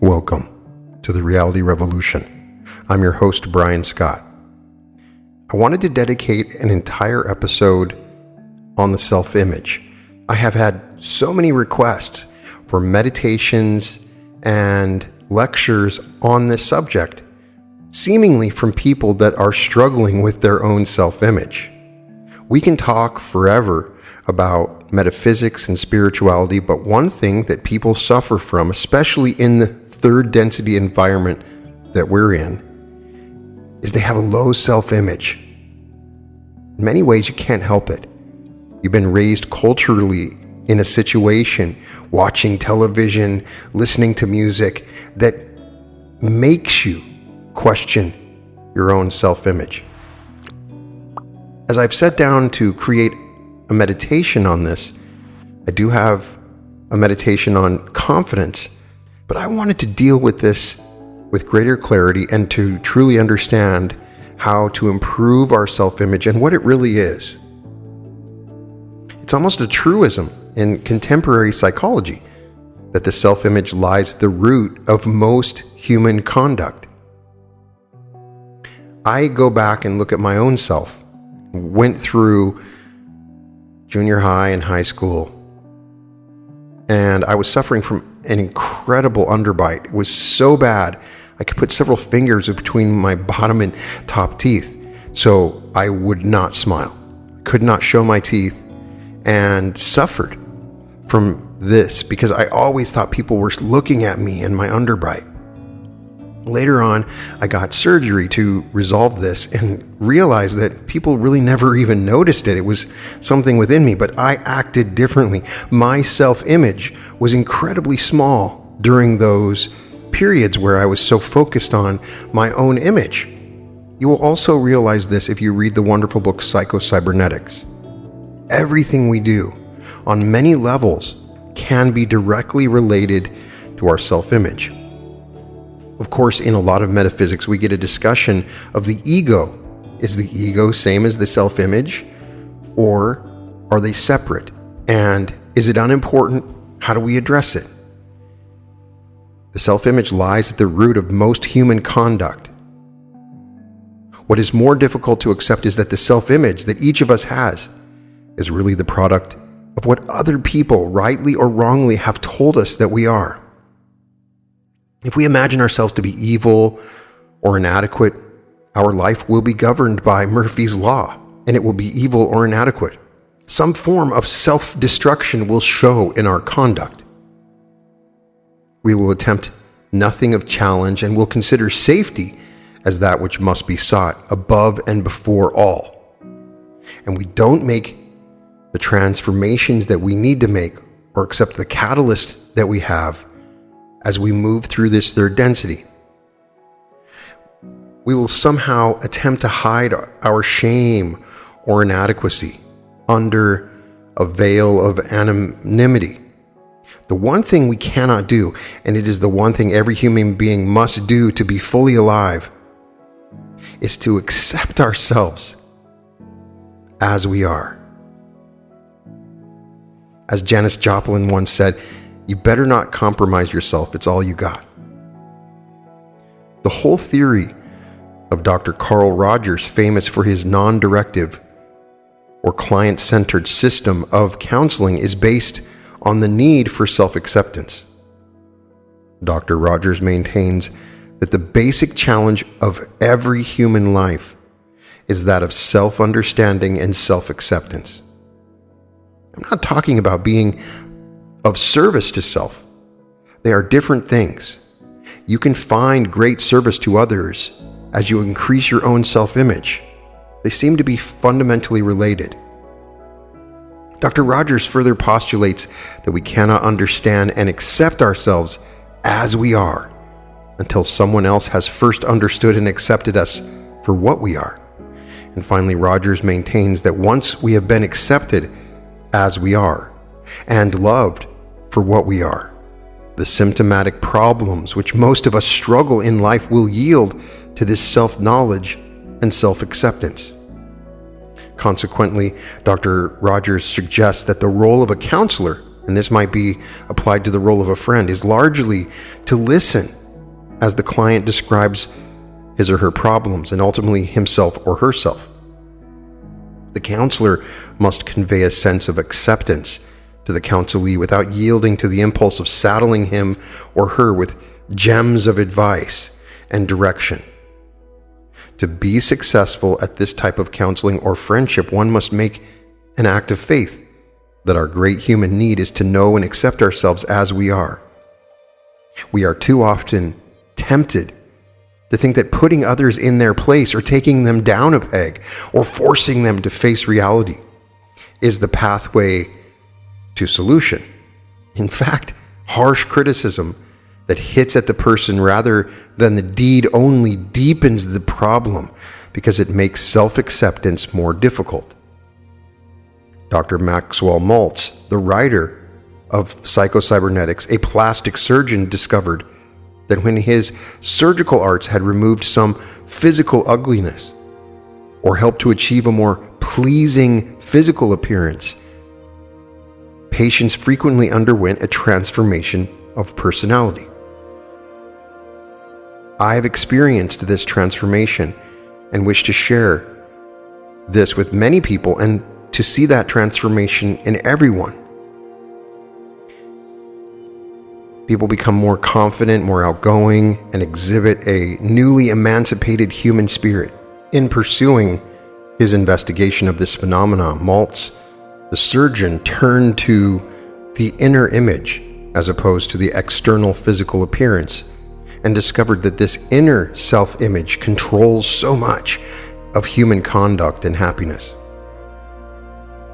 Welcome to the Reality Revolution. I'm your host, Brian Scott. I wanted to dedicate an entire episode on the self-image. I have had so many requests for meditations and lectures on this subject, seemingly from people that are struggling with their own self-image. We can talk forever about metaphysics and spirituality, but one thing that people suffer from, especially in the third density environment that we're in, is they have a low self-image. In many ways, you can't help it. You've been raised culturally in a situation, watching television, listening to music, that makes you question your own self-image. As I've sat down to create a meditation on this, I do have a meditation on confidence, but I wanted to deal with this with greater clarity and to truly understand how to improve our self-image and what it really is. It's almost a truism in contemporary psychology that the self-image lies at the root of most human conduct. I go back and look at my own self. Went through junior high and high school, and I was suffering from an incredible underbite. It was so bad I could put several fingers between my bottom and top teeth, so I would not smile, could not show my teeth, and suffered from this because I always thought people were looking at me and my underbite. Later on, I got surgery to resolve this and realized that people really never even noticed it. It was something within me, but I acted differently. My self-image was incredibly small during those periods where I was so focused on my own image. You will also realize this if you read the wonderful book Psycho-Cybernetics. Everything we do on many levels can be directly related to our self-image. Of course, in a lot of metaphysics, we get a discussion of the ego. Is the ego same as the self-image, or are they separate? And is it unimportant? How do we address it? The self-image lies at the root of most human conduct. What is more difficult to accept is that the self-image that each of us has is really the product of what other people, rightly or wrongly, have told us that we are. If we imagine ourselves to be evil or inadequate, our life will be governed by Murphy's Law, and it will be evil or inadequate. Some form of self-destruction will show in our conduct. We will attempt nothing of challenge and will consider safety as that which must be sought above and before all. And we don't make the transformations that we need to make or accept the catalyst that we have as we move through this third density. We will somehow attempt to hide our shame or inadequacy under a veil of anonymity. The one thing we cannot do, and it is the one thing every human being must do to be fully alive, is to accept ourselves as we are. As Janis Joplin once said, "You better not compromise yourself, it's all you got." The whole theory of Dr. Carl Rogers, famous for his non-directive or client-centered system of counseling, is based on the need for self-acceptance. Dr. Rogers maintains that the basic challenge of every human life is that of self-understanding and self-acceptance. I'm not talking about being of service to self. They are different things. You can find great service to others as you increase your own self-image. They seem to be fundamentally related. Dr. Rogers further postulates that we cannot understand and accept ourselves as we are until someone else has first understood and accepted us for what we are. And finally, Rogers maintains that once we have been accepted as we are and loved for what we are, the symptomatic problems which most of us struggle in life will yield to this self-knowledge and self-acceptance. Consequently, Dr. Rogers suggests that the role of a counselor and this might be applied to the role of a friend, is largely to listen as the client describes his or her problems and ultimately himself or herself. The counselor must convey a sense of acceptance to the counselee without yielding to the impulse of saddling him or her with gems of advice and direction. To be successful at this type of counseling or friendship, one must make an act of faith that our great human need is to know and accept ourselves as we are. We are too often tempted to think that putting others in their place or taking them down a peg or forcing them to face reality is the pathway to solution. In fact, harsh criticism that hits at the person rather than the deed only deepens the problem because it makes self-acceptance more difficult. Dr. Maxwell Maltz, the writer of Psycho-Cybernetics, a plastic surgeon, discovered that when his surgical arts had removed some physical ugliness or helped to achieve a more pleasing physical appearance, patients frequently underwent a transformation of personality. I have experienced this transformation and wish to share this with many people and to see that transformation in everyone. People become more confident, more outgoing, and exhibit a newly emancipated human spirit. In pursuing his investigation of this phenomenon, Maltz, the surgeon, turned to the inner image as opposed to the external physical appearance, and discovered that this inner self-image controls so much of human conduct and happiness.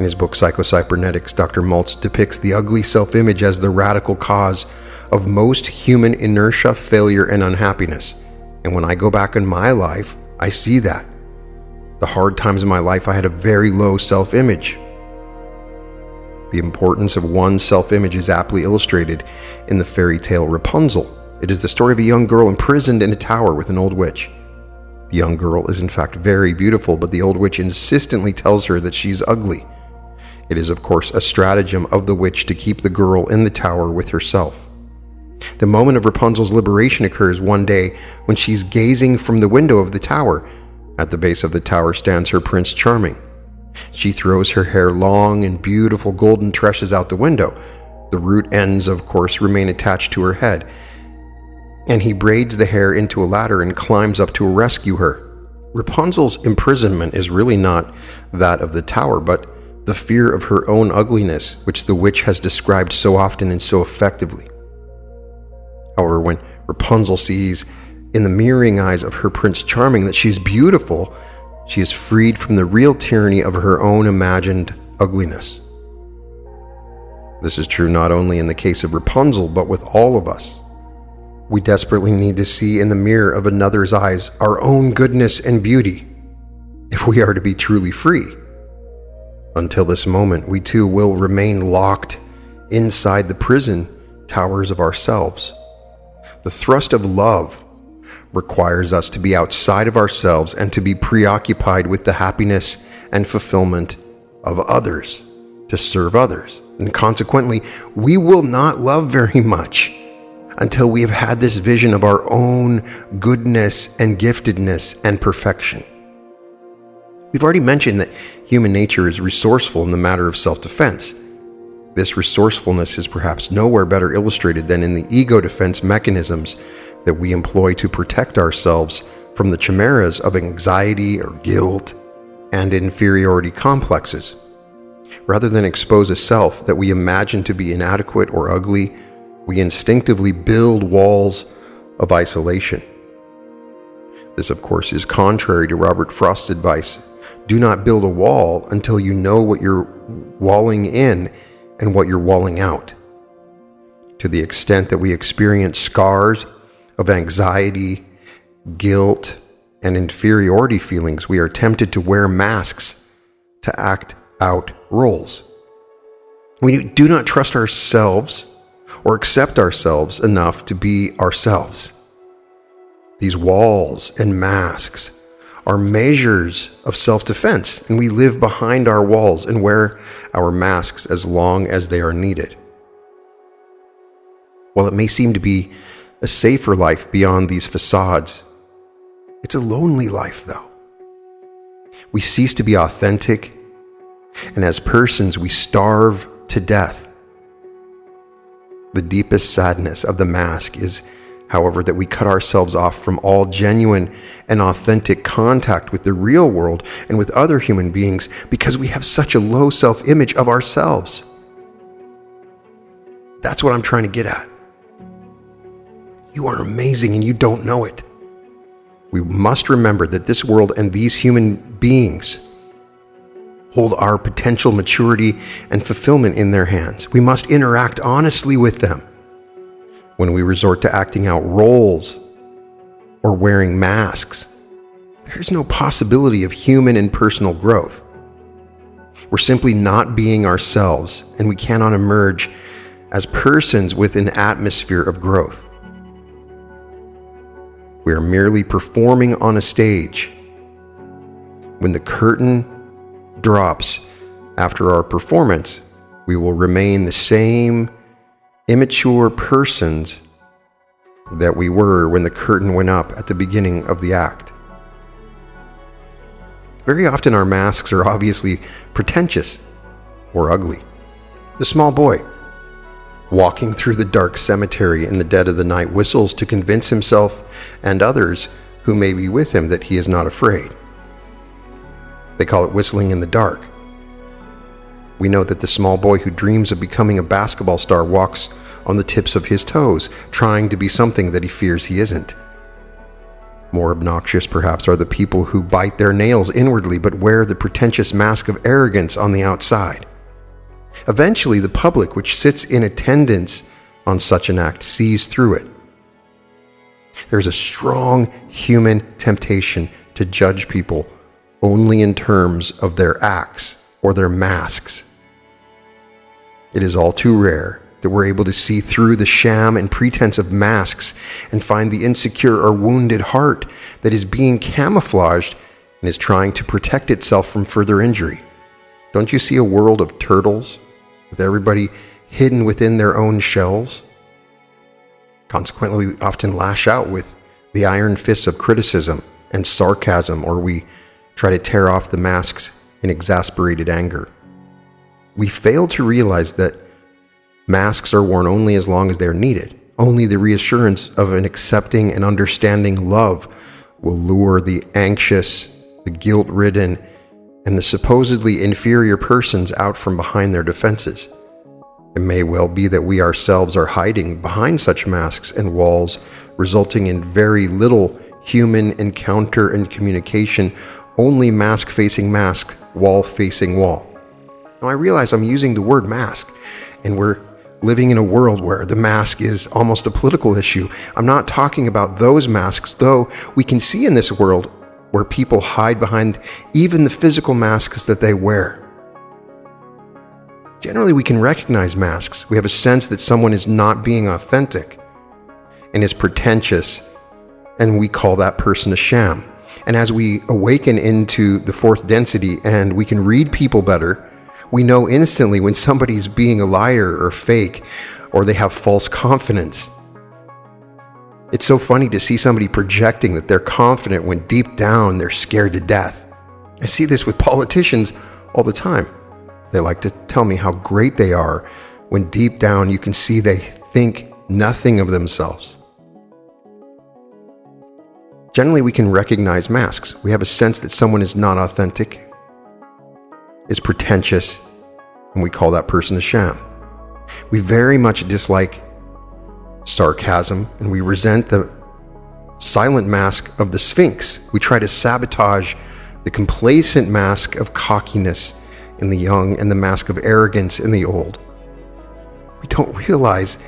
In his book Psycho-Cybernetics, Dr. Maltz depicts the ugly self-image as the radical cause of most human inertia, failure, and unhappiness. And when I go back in my life, I see that. The hard times in my life, I had a very low self-image. The importance of one's self-image is aptly illustrated in the fairy tale Rapunzel. It is the story of a young girl imprisoned in a tower with an old witch. The young girl is in fact very beautiful, but the old witch insistently tells her that she's ugly. It is of course a stratagem of the witch to keep the girl in the tower with herself. The moment of Rapunzel's liberation occurs one day when she's gazing from the window of the tower. At the base of the tower stands her Prince Charming. She throws her hair long and beautiful golden tresses out the window. The root ends, of course, remain attached to her head, and he braids the hair into a ladder and climbs up to rescue her. Rapunzel's imprisonment is really not that of the tower, but the fear of her own ugliness, which the witch has described so often and so effectively. However, when Rapunzel sees in the mirroring eyes of her Prince Charming that she's beautiful, she is freed from the real tyranny of her own imagined ugliness. This is true not only in the case of Rapunzel, but with all of us. We desperately need to see in the mirror of another's eyes our own goodness and beauty, if we are to be truly free. Until this moment, we too will remain locked inside the prison towers of ourselves. The thrust of love requires us to be outside of ourselves and to be preoccupied with the happiness and fulfillment of others, to serve others. And consequently, we will not love very much until we have had this vision of our own goodness and giftedness and perfection. We've already mentioned that human nature is resourceful in the matter of self-defense. This resourcefulness is perhaps nowhere better illustrated than in the ego defense mechanisms that we employ to protect ourselves from the chimeras of anxiety or guilt and inferiority complexes. Rather than expose a self that we imagine to be inadequate or ugly, we instinctively build walls of isolation. This, of course, is contrary to Robert Frost's advice. Do not build a wall until you know what you're walling in and what you're walling out. To the extent that we experience scars of anxiety, guilt, and inferiority feelings, we are tempted to wear masks to act out roles. We do not trust ourselves or accept ourselves enough to be ourselves. These walls and masks are measures of self-defense, and we live behind our walls and wear our masks as long as they are needed. While it may seem to be a safer life beyond these facades, it's a lonely life, though. We cease to be authentic, and as persons, we starve to death. The deepest sadness of the mask is, however, that we cut ourselves off from all genuine and authentic contact with the real world and with other human beings because we have such a low self-image of ourselves. That's what I'm trying to get at. You are amazing and you don't know it. We must remember that this world and these human beings hold our potential maturity and fulfillment in their hands. We must interact honestly with them. When we resort to acting out roles or wearing masks, there's no possibility of human and personal growth. We're simply not being ourselves, and we cannot emerge as persons with an atmosphere of growth. We are merely performing on a stage. When the curtain drops after our performance, we will remain the same immature persons that we were when the curtain went up at the beginning of the act. Very often our masks are obviously pretentious or ugly. The small boy, walking through the dark cemetery in the dead of the night, whistles to convince himself and others who may be with him that he is not afraid. They call it whistling in the dark. We know that the small boy who dreams of becoming a basketball star walks on the tips of his toes, trying to be something that he fears he isn't. More obnoxious, perhaps, are the people who bite their nails inwardly but wear the pretentious mask of arrogance on the outside. Eventually, the public, which sits in attendance on such an act, sees through it. There's a strong human temptation to judge people only in terms of their acts or their masks. It is all too rare that we're able to see through the sham and pretense of masks and find the insecure or wounded heart that is being camouflaged and is trying to protect itself from further injury. Don't you see a world of turtles with everybody hidden within their own shells? Consequently, we often lash out with the iron fists of criticism and sarcasm, or we try to tear off the masks in exasperated anger. We fail to realize that masks are worn only as long as they are needed. Only the reassurance of an accepting and understanding love will lure the anxious, the guilt-ridden, and the supposedly inferior persons out from behind their defenses. It may well be that we ourselves are hiding behind such masks and walls, resulting in very little human encounter and communication, only mask facing mask, wall facing wall. Now I realize I'm using the word mask, and we're living in a world where the mask is almost a political issue. I'm not talking about those masks, though we can see in this world where people hide behind even the physical masks that they wear. Generally, we can recognize masks. We have a sense that someone is not being authentic and is pretentious, and we call that person a sham. And as we awaken into the fourth density and we can read people better, we know instantly when somebody's being a liar or fake, or they have false confidence. It's so funny to see somebody projecting that they're confident when deep down they're scared to death. I see this with politicians all the time. They like to tell me how great they are when deep down you can see they think nothing of themselves. Generally, we can recognize masks. We have a sense that someone is not authentic, is pretentious, and we call that person a sham. We very much dislike sarcasm, and we resent the silent mask of the Sphinx. We try to sabotage the complacent mask of cockiness in the young and the mask of arrogance in the old. We don't realize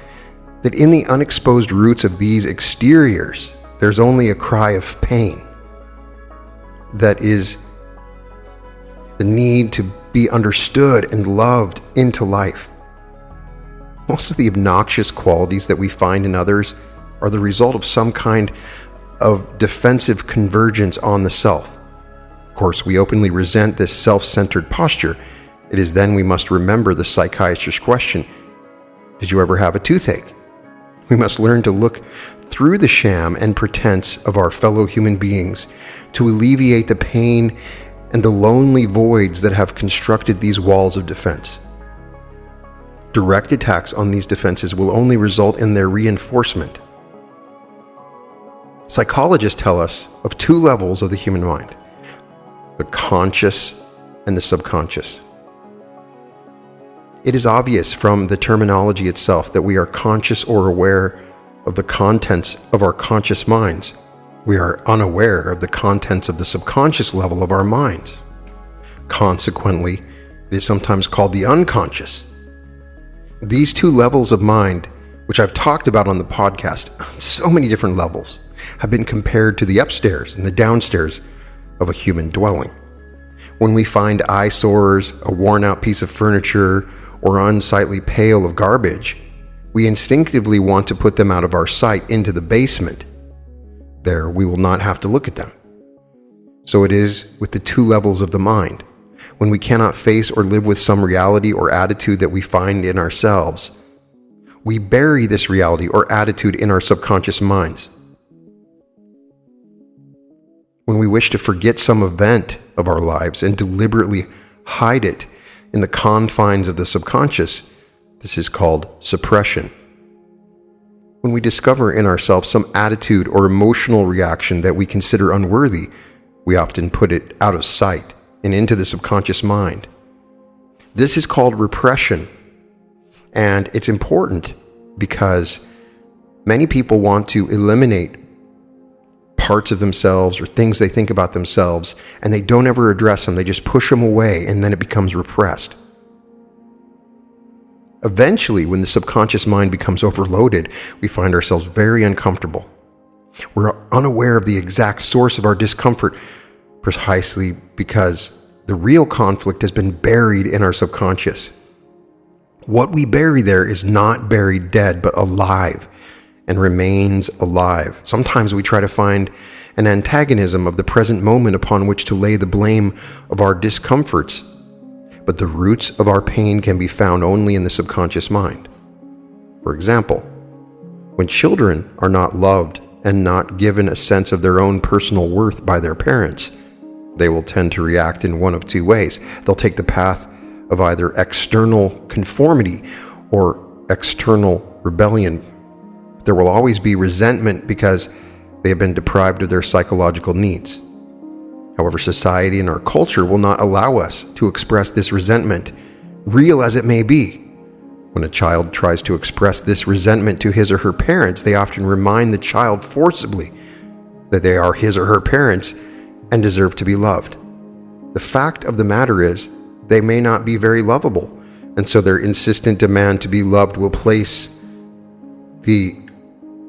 that in the unexposed roots of these exteriors, there's only a cry of pain. That is the need to be understood and loved into life. Most of the obnoxious qualities that we find in others are the result of some kind of defensive convergence on the self. Of course, we openly resent this self-centered posture. It is then we must remember the psychiatrist's question: did you ever have a toothache? We must learn to look through the sham and pretense of our fellow human beings to alleviate the pain and the lonely voids that have constructed these walls of defense. Direct attacks on these defenses will only result in their reinforcement. Psychologists tell us of two levels of the human mind: the conscious and the subconscious. It is obvious from the terminology itself that we are conscious or aware of the contents of our conscious minds. We are unaware of the contents of the subconscious level of our minds. Consequently, it is sometimes called the unconscious. These two levels of mind, which I've talked about on the podcast on so many different levels, have been compared to the upstairs and the downstairs of a human dwelling. When we find eyesores, a worn-out piece of furniture, or an unsightly pail of garbage, we instinctively want to put them out of our sight into the basement. There, we will not have to look at them. So it is with the two levels of the mind. When we cannot face or live with some reality or attitude that we find in ourselves, we bury this reality or attitude in our subconscious minds. When we wish to forget some event of our lives and deliberately hide it in the confines of the subconscious, this is called suppression. When we discover in ourselves some attitude or emotional reaction that we consider unworthy, we often put it out of sight and into the subconscious mind. This is called repression, and it's important because many people want to eliminate parts of themselves or things they think about themselves, and they don't ever address them. They just push them away, and then it becomes repressed. Eventually, when the subconscious mind becomes overloaded, we find ourselves very uncomfortable. We're unaware of the exact source of our discomfort, precisely because the real conflict has been buried in our subconscious. What we bury there is not buried dead, but alive, and remains alive. Sometimes we try to find an antagonism of the present moment upon which to lay the blame of our discomforts, but the roots of our pain can be found only in the subconscious mind. For example, when children are not loved and not given a sense of their own personal worth by their parents, they will tend to react in one of two ways. They'll take the path of either external conformity or external rebellion. There will always be resentment because they have been deprived of their psychological needs. However, society and our culture will not allow us to express this resentment, real as it may be. When a child tries to express this resentment to his or her parents, they often remind the child forcibly that they are his or her parents and deserve to be loved. The fact of the matter is, they may not be very lovable, and so their insistent demand to be loved will place the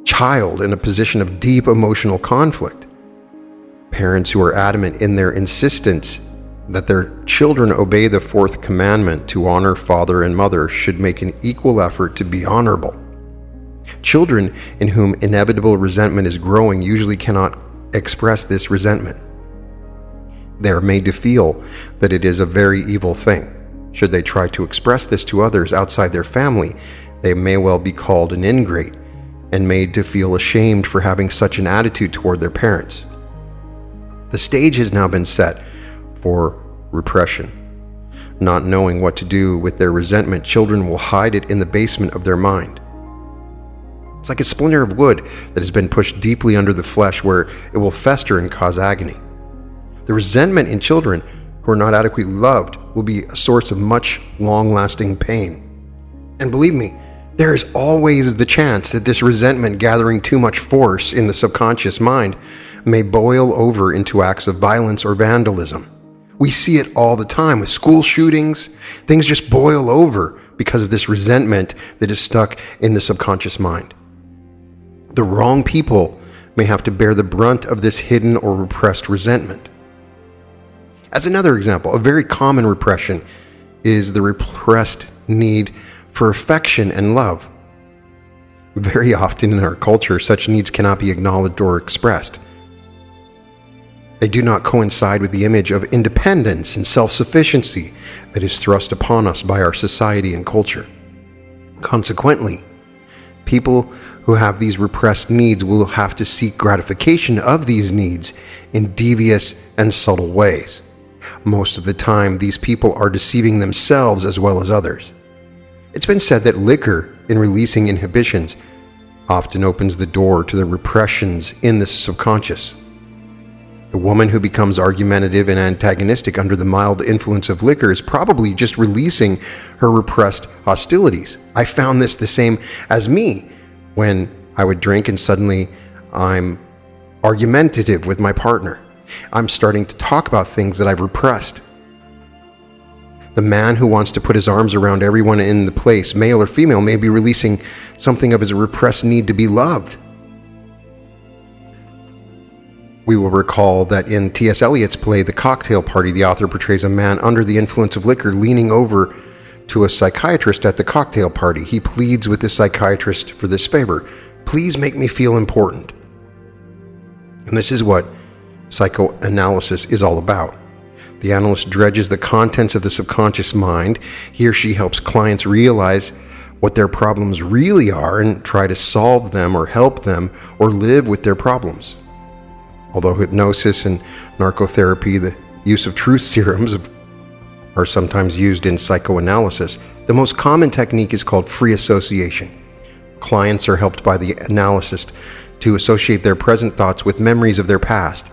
child in a position of deep emotional conflict. Parents who are adamant in their insistence that their children obey the fourth commandment to honor father and mother should make an equal effort to be honorable. Children in whom inevitable resentment is growing usually cannot express this resentment. They are made to feel that it is a very evil thing. Should they try to express this to others outside their family, they may well be called an ingrate and made to feel ashamed for having such an attitude toward their parents. The stage has now been set for repression. Not knowing what to do with their resentment, children will hide it in the basement of their mind. It's like a splinter of wood that has been pushed deeply under the flesh where it will fester and cause agony. The resentment in children who are not adequately loved will be a source of much long-lasting pain. And believe me, there is always the chance that this resentment gathering too much force in the subconscious mind may boil over into acts of violence or vandalism. We see it all the time with school shootings. Things just boil over because of this resentment that is stuck in the subconscious mind. The wrong people may have to bear the brunt of this hidden or repressed resentment. As another example, a very common repression is the repressed need for affection and love. Very often in our culture, such needs cannot be acknowledged or expressed. They do not coincide with the image of independence and self-sufficiency that is thrust upon us by our society and culture. Consequently, People who have these repressed needs will have to seek gratification of these needs in devious and subtle ways. Most of the time, these people are deceiving themselves as well as others. It's been said that liquor, in releasing inhibitions, often opens the door to the repressions in the subconscious. The woman who becomes argumentative and antagonistic under the mild influence of liquor is probably just releasing her repressed hostilities. I found this the same as me when I would drink and suddenly I'm argumentative with my partner. I'm starting to talk about things that I've repressed. The man who wants to put his arms around everyone in the place, male or female, may be releasing something of his repressed need to be loved. We will recall that in T.S. Eliot's play, The Cocktail Party, the author portrays a man under the influence of liquor leaning over to a psychiatrist at the cocktail party. He pleads with the psychiatrist for this favor. Please make me feel important. And this is what psychoanalysis is all about. The analyst dredges the contents of the subconscious mind. He or she helps clients realize what their problems really are and try to solve them or help them or live with their problems. Although hypnosis and narcotherapy, the use of truth serums, are sometimes used in psychoanalysis, the most common technique is called free association. Clients are helped by the analyst to associate their present thoughts with memories of their past.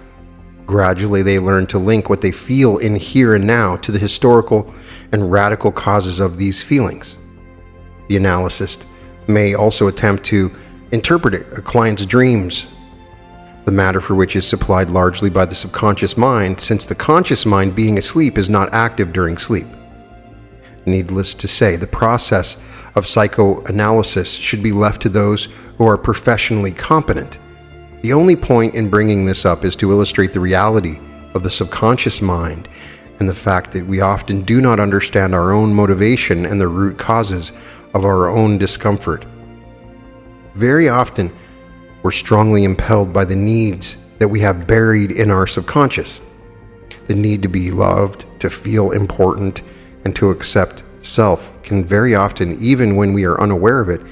Gradually, they learn to link what they feel in here and now to the historical and radical causes of these feelings. The analyst may also attempt to interpret a client's dreams, the matter for which is supplied largely by the subconscious mind, since the conscious mind, being asleep, is not active during sleep. Needless to say, the process of psychoanalysis should be left to those who are professionally competent. The only point in bringing this up is to illustrate the reality of the subconscious mind and the fact that we often do not understand our own motivation and the root causes of our own discomfort. Very often, we're strongly impelled by the needs that we have buried in our subconscious. The need to be loved, to feel important, and to accept self can very often, even when we are unaware of it,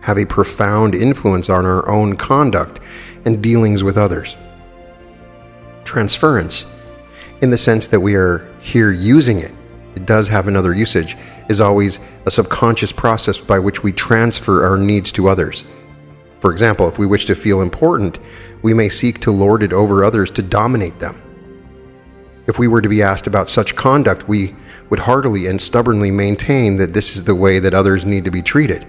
have a profound influence on our own conduct and dealings with others. Transference, in the sense that we are here using it, it does have another usage, is always a subconscious process by which we transfer our needs to others. For example, if we wish to feel important, we may seek to lord it over others to dominate them. If we were to be asked about such conduct, we would heartily and stubbornly maintain that this is the way that others need to be treated.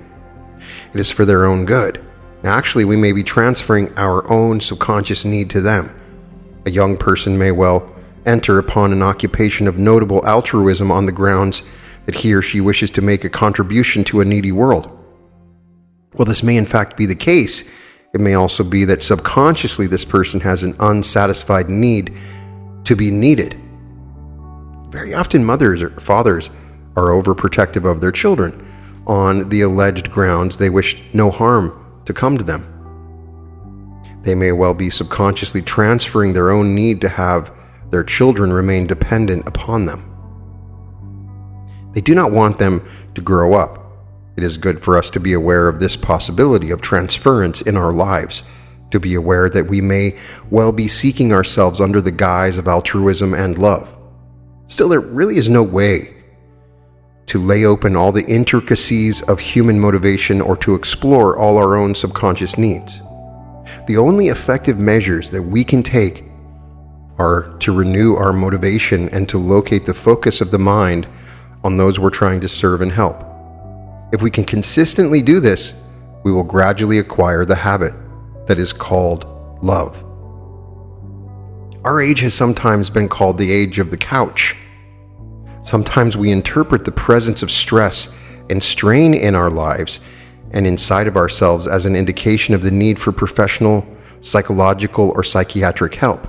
It is for their own good. Now, actually, we may be transferring our own subconscious need to them. A young person may well enter upon an occupation of notable altruism on the grounds that he or she wishes to make a contribution to a needy world. While this may in fact be the case, it may also be that subconsciously this person has an unsatisfied need to be needed. Very often mothers or fathers are overprotective of their children on the alleged grounds they wish no harm to come to them. They may well be subconsciously transferring their own need to have their children remain dependent upon them. They do not want them to grow up. It is good for us to be aware of this possibility of transference in our lives, to be aware that we may well be seeking ourselves under the guise of altruism and love. Still, there really is no way to lay open all the intricacies of human motivation or to explore all our own subconscious needs. The only effective measures that we can take are to renew our motivation and to locate the focus of the mind on those we're trying to serve and help. If we can consistently do this, we will gradually acquire the habit that is called love. Our age has sometimes been called the age of the couch. Sometimes we interpret the presence of stress and strain in our lives and inside of ourselves as an indication of the need for professional, psychological, or psychiatric help.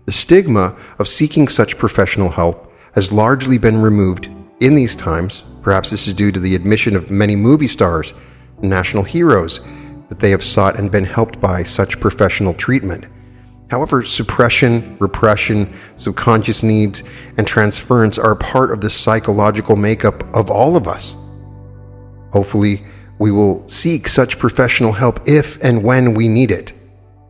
The stigma of seeking such professional help has largely been removed in these times. Perhaps this is due to the admission of many movie stars and national heroes that they have sought and been helped by such professional treatment. However, suppression, repression, subconscious needs, and transference are part of the psychological makeup of all of us. Hopefully, we will seek such professional help if and when we need it.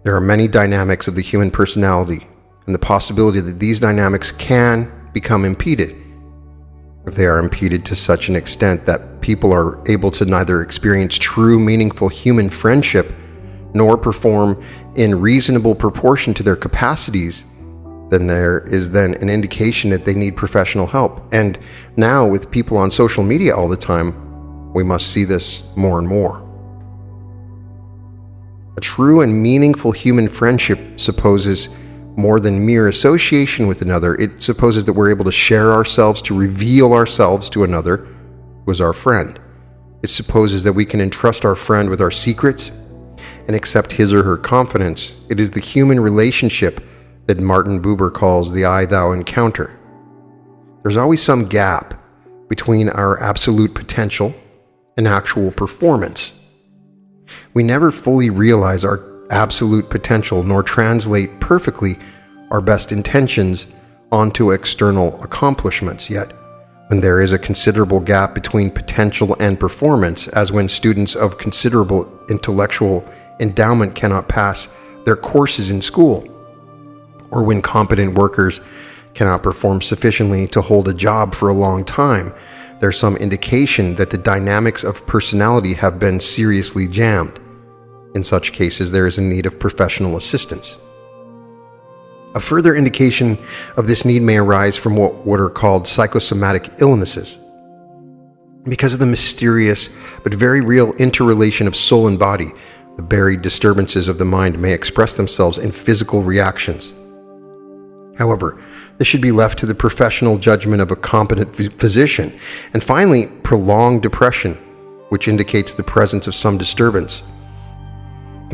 There are many dynamics of the human personality, and the possibility that these dynamics can become impeded. If they are impeded to such an extent that people are able to neither experience true, meaningful human friendship nor perform in reasonable proportion to their capacities, then there is then an indication that they need professional help. And now, with people on social media all the time, we must see this more and more. A true and meaningful human friendship supposes more than mere association with another. It supposes that we're able to share ourselves, to reveal ourselves to another who is our friend. It supposes that we can entrust our friend with our secrets and accept his or her confidence. It is the human relationship that Martin Buber calls the I-thou encounter. There's always some gap between our absolute potential and actual performance. We never fully realize our absolute potential nor translate perfectly our best intentions onto external accomplishments. Yet, when there is a considerable gap between potential and performance, as when students of considerable intellectual endowment cannot pass their courses in school, or when competent workers cannot perform sufficiently to hold a job for a long time, there's some indication that the dynamics of personality have been seriously jammed. In such cases, there is a need of professional assistance. A further indication of this need may arise from what are called psychosomatic illnesses. Because of the mysterious but very real interrelation of soul and body, the buried disturbances of the mind may express themselves in physical reactions. However, this should be left to the professional judgment of a competent physician. And finally, prolonged depression, which indicates the presence of some disturbance,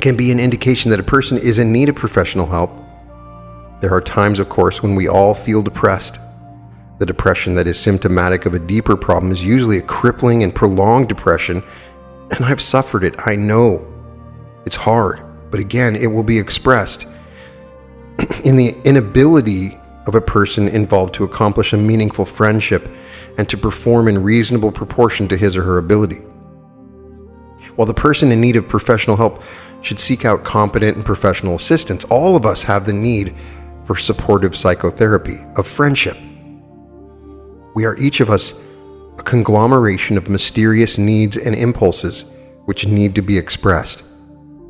can be an indication that a person is in need of professional help. There are times, of course, when we all feel depressed. The depression that is symptomatic of a deeper problem is usually a crippling and prolonged depression, and I've suffered it. I know it's hard, but again, it will be expressed in the inability of a person involved to accomplish a meaningful friendship and to perform in reasonable proportion to his or her ability. While the person in need of professional help should seek out competent and professional assistance, all of us have the need for supportive psychotherapy, of friendship. We are each of us a conglomeration of mysterious needs and impulses which need to be expressed.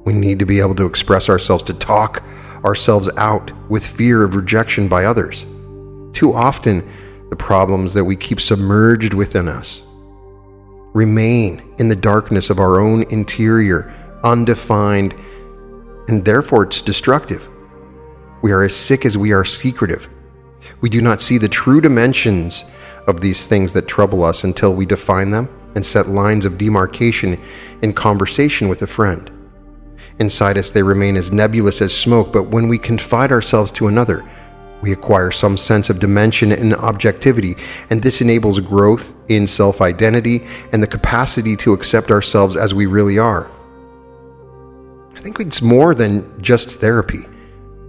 We need to be able to express ourselves, to talk ourselves out with fear of rejection by others. Too often, the problems that we keep submerged within us remain in the darkness of our own interior, undefined, and therefore it's destructive. We are as sick as we are secretive. We do not see the true dimensions of these things that trouble us until we define them and set lines of demarcation in conversation with a friend. Inside us, they remain as nebulous as smoke, but when we confide ourselves to another, we acquire some sense of dimension and objectivity, and this enables growth in self-identity and the capacity to accept ourselves as we really are. I think it's more than just therapy.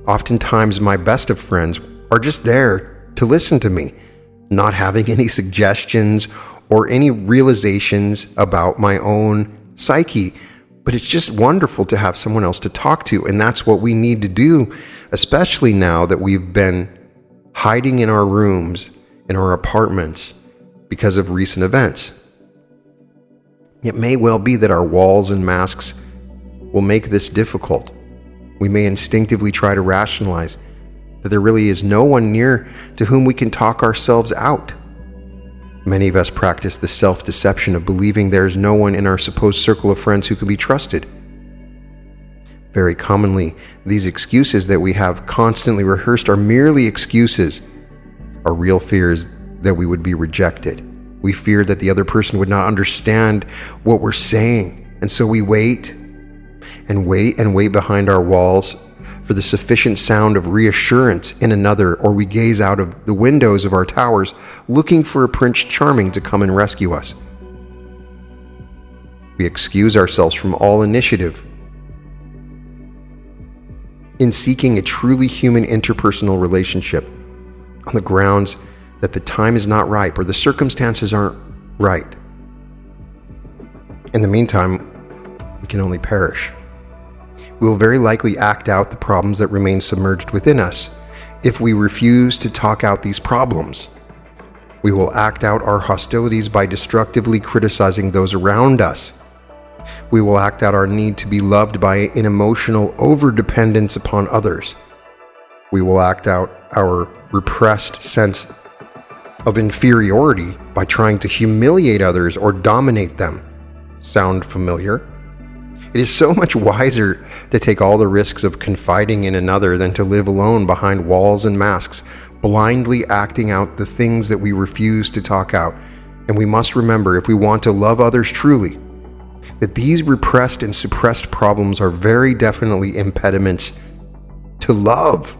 Oftentimes, my best of friends are just there to listen to me, not having any suggestions or any realizations about my own psyche. But it's just wonderful to have someone else to talk to, and that's what we need to do, especially now that we've been hiding in our rooms, in our apartments, because of recent events. It may well be that our walls and masks will make this difficult. We may instinctively try to rationalize that there really is no one near to whom we can talk ourselves out. Many of us practice the self-deception of believing there's no one in our supposed circle of friends who can be trusted. Very commonly, these excuses that we have constantly rehearsed are merely excuses. Our real fear is that we would be rejected. We fear that the other person would not understand what we're saying, and so we wait and wait and wait behind our walls for the sufficient sound of reassurance in another, or we gaze out of the windows of our towers looking for a Prince Charming to come and rescue us. We excuse ourselves from all initiative in seeking a truly human interpersonal relationship on the grounds that the time is not ripe or the circumstances aren't right. In the meantime, we can only perish. We will very likely act out the problems that remain submerged within us if we refuse to talk out these problems. We will act out our hostilities by destructively criticizing those around us. We will act out our need to be loved by an emotional overdependence upon others. We will act out our repressed sense of inferiority by trying to humiliate others or dominate them. Sound familiar? It is so much wiser to take all the risks of confiding in another than to live alone behind walls and masks, blindly acting out the things that we refuse to talk out. And we must remember, if we want to love others truly, that these repressed and suppressed problems are very definitely impediments to love.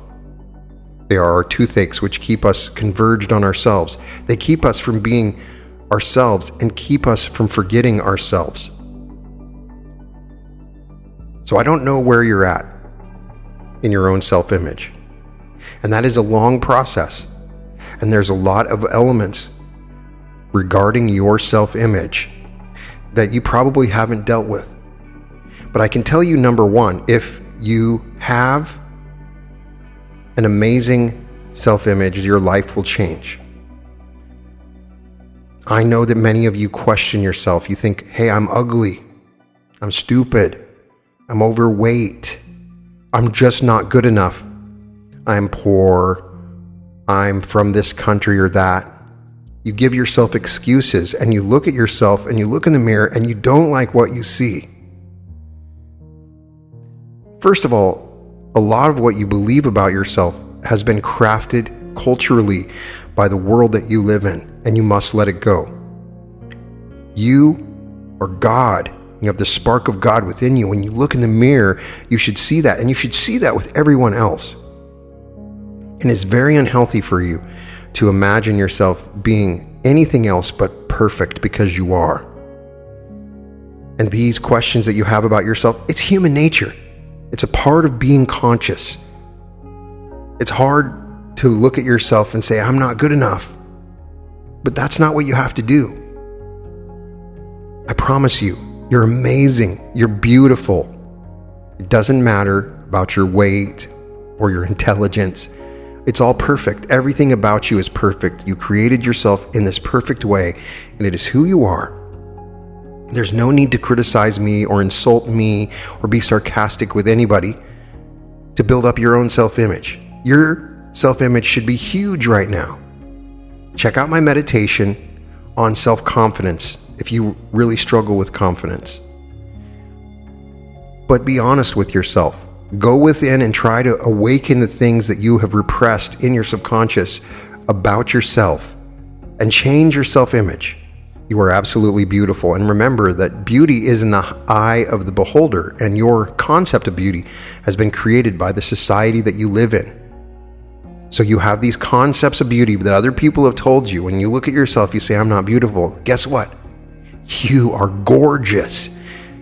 They are our toothaches which keep us converged on ourselves. They keep us from being ourselves and keep us from forgetting ourselves. So I don't know where you're at in your own self-image. And that is a long process. And there's a lot of elements regarding your self-image that you probably haven't dealt with. But I can tell you, number one, if you have an amazing self-image, your life will change. I know that many of you question yourself. You think, hey, I'm ugly. I'm stupid. I'm overweight. I'm just not good enough. I'm poor. I'm from this country or that. You give yourself excuses and you look at yourself and you look in the mirror and you don't like what you see. First of all, a lot of what you believe about yourself has been crafted culturally by the world that you live in, and you must let it go. You are God. You have the spark of God within you. When you look in the mirror, you should see that, and you should see that with everyone else. And it's very unhealthy for you to imagine yourself being anything else but perfect, because you are. And these questions that you have about yourself, it's human nature. It's a part of being conscious. It's hard to look at yourself and say, I'm not good enough. But that's not what you have to do. I promise you, you're amazing. You're beautiful. It doesn't matter about your weight or your intelligence. It's all perfect. Everything about you is perfect. You created yourself in this perfect way, and it is who you are. There's no need to criticize me or insult me or be sarcastic with anybody to build up your own self-image. Your self-image should be huge right now. Check out my meditation on self-confidence if you really struggle with confidence. But be honest with yourself. Go within and try to awaken the things that you have repressed in your subconscious about yourself and change your self-image. You are absolutely beautiful. And remember that beauty is in the eye of the beholder, and your concept of beauty has been created by the society that you live in. So you have these concepts of beauty that other people have told you. When you look at yourself, you say, I'm not beautiful. Guess what? You are gorgeous.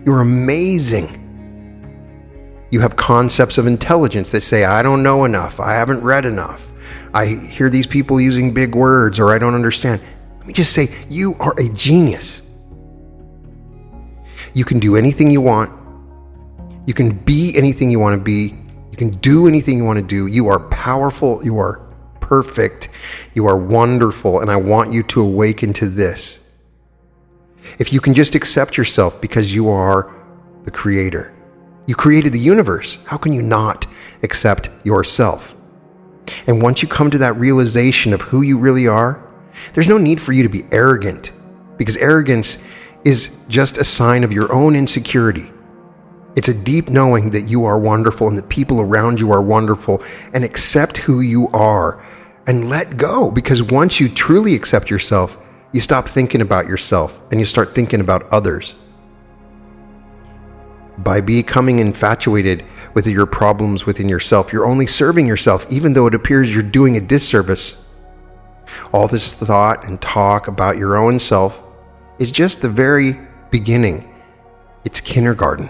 You're amazing. You have concepts of intelligence that say, I don't know enough. I haven't read enough. I hear these people using big words, or I don't understand. Let me just say, you are a genius. You can do anything you want. You can be anything you want to be. You can do anything you want to do. You are powerful. You are perfect. You are wonderful. And I want you to awaken to this. If you can just accept yourself because you are the creator. You created the universe. How can you not accept yourself? And once you come to that realization of who you really are, there's no need for you to be arrogant, because arrogance is just a sign of your own insecurity. It's a deep knowing that you are wonderful and that people around you are wonderful, and accept who you are and let go. Because once you truly accept yourself, you stop thinking about yourself and you start thinking about others. By becoming infatuated with your problems within yourself, you're only serving yourself, even though it appears you're doing a disservice. All this thought and talk about your own self is just the very beginning. It's kindergarten.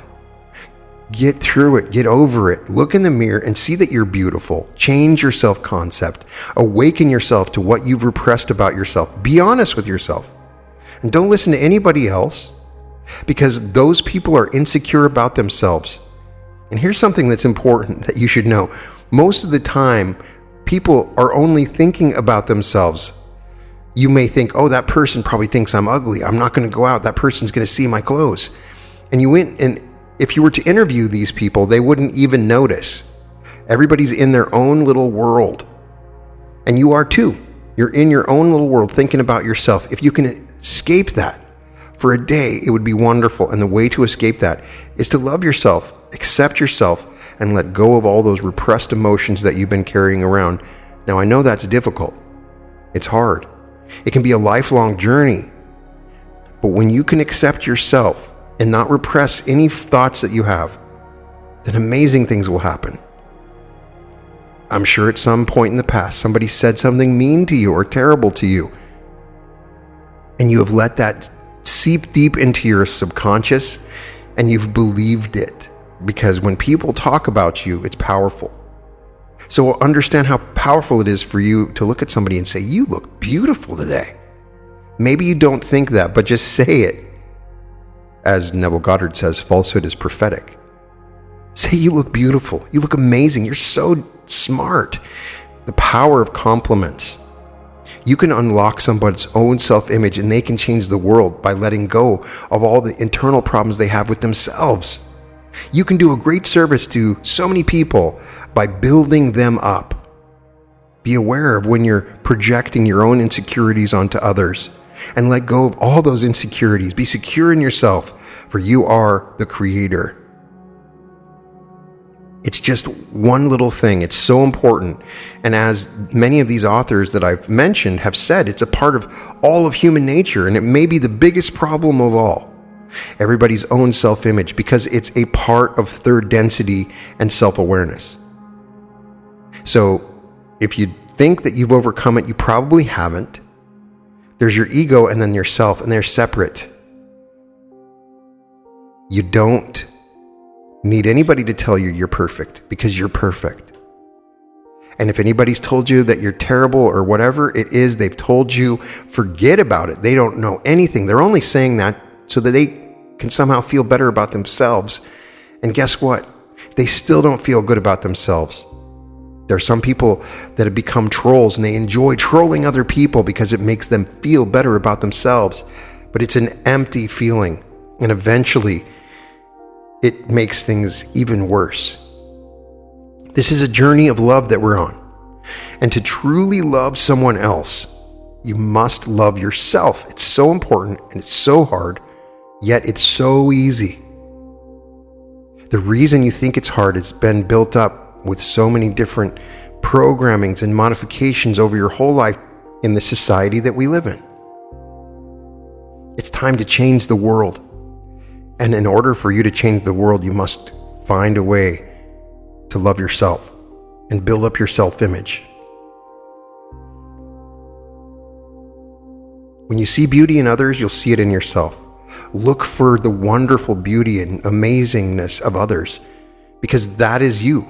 Get through it. Get over it. Look in the mirror and see that you're beautiful. Change your self-concept. Awaken yourself to what you've repressed about yourself. Be honest with yourself. And don't listen to anybody else. because those people are insecure about themselves. And here's something that's important that you should know. Most of the time, people are only thinking about themselves. You may think, oh, that person probably thinks I'm ugly. I'm not going to go out. That person's going to see my clothes. And you went, and if you were to interview these people, they wouldn't even notice. Everybody's in their own little world. And you are too. You're in your own little world thinking about yourself. If you can escape that for a day, it would be wonderful. And the way to escape that is to love yourself, accept yourself, and let go of all those repressed emotions that you've been carrying around. Now, I know that's difficult. It's hard. It can be a lifelong journey. But when you can accept yourself and not repress any thoughts that you have, then amazing things will happen. I'm sure at some point in the past, somebody said something mean to you or terrible to you, and you have let that seep deep into your subconscious, and you've believed it. Because when people talk about you, it's powerful. So understand how powerful it is for you to look at somebody and say, you look beautiful today. Maybe you don't think that, but just say it. As Neville Goddard says, falsehood is prophetic. Say you look beautiful. You look amazing. You're so smart. The power of compliments. You can unlock somebody's own self-image, and they can change the world by letting go of all the internal problems they have with themselves. You can do a great service to so many people by building them up. Be aware of when you're projecting your own insecurities onto others, and let go of all those insecurities. Be secure in yourself, for you are the creator. It's just one little thing. It's so important. And as many of these authors that I've mentioned have said, it's a part of all of human nature, and it may be the biggest problem of all. Everybody's own self-image, because it's a part of third density and self-awareness. So if you think that you've overcome it, you probably haven't. There's your ego and then yourself, and they're separate. You don't need anybody to tell you you're perfect, because you're perfect. And if anybody's told you that you're terrible or whatever it is they've told you, forget about it. They don't know anything. They're only saying that so that they can somehow feel better about themselves. And guess what? They still don't feel good about themselves. There are some people that have become trolls, and they enjoy trolling other people because it makes them feel better about themselves. But it's an empty feeling, and eventually it makes things even worse. This is a journey of love that we're on. And to truly love someone else, you must love yourself. It's so important, and it's so hard, yet it's so easy. The reason you think it's hard has been built up with so many different programmings and modifications over your whole life in the society that we live in. It's time to change the world. And in order for you to change the world, you must find a way to love yourself and build up your self-image. When you see beauty in others, you'll see it in yourself. Look for the wonderful beauty and amazingness of others, because that is you.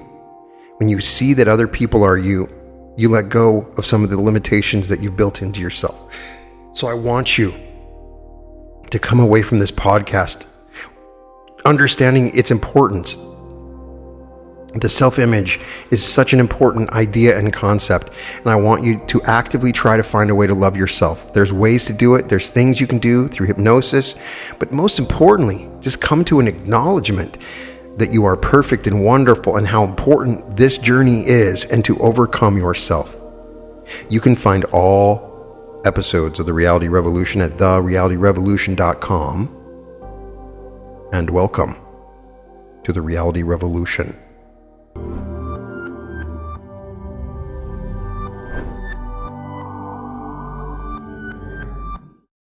When you see that other people are you, you let go of some of the limitations that you've built into yourself. So I want you to come away from this podcast understanding its importance. The self-image is such an important idea and concept, and I want you to actively try to find a way to love yourself. There's ways to do it. There's things you can do through hypnosis, but most importantly, just come to an acknowledgement that you are perfect and wonderful, and how important this journey is, and to overcome yourself. You can find all episodes of The Reality Revolution at therealityrevolution.com. And welcome to The Reality Revolution.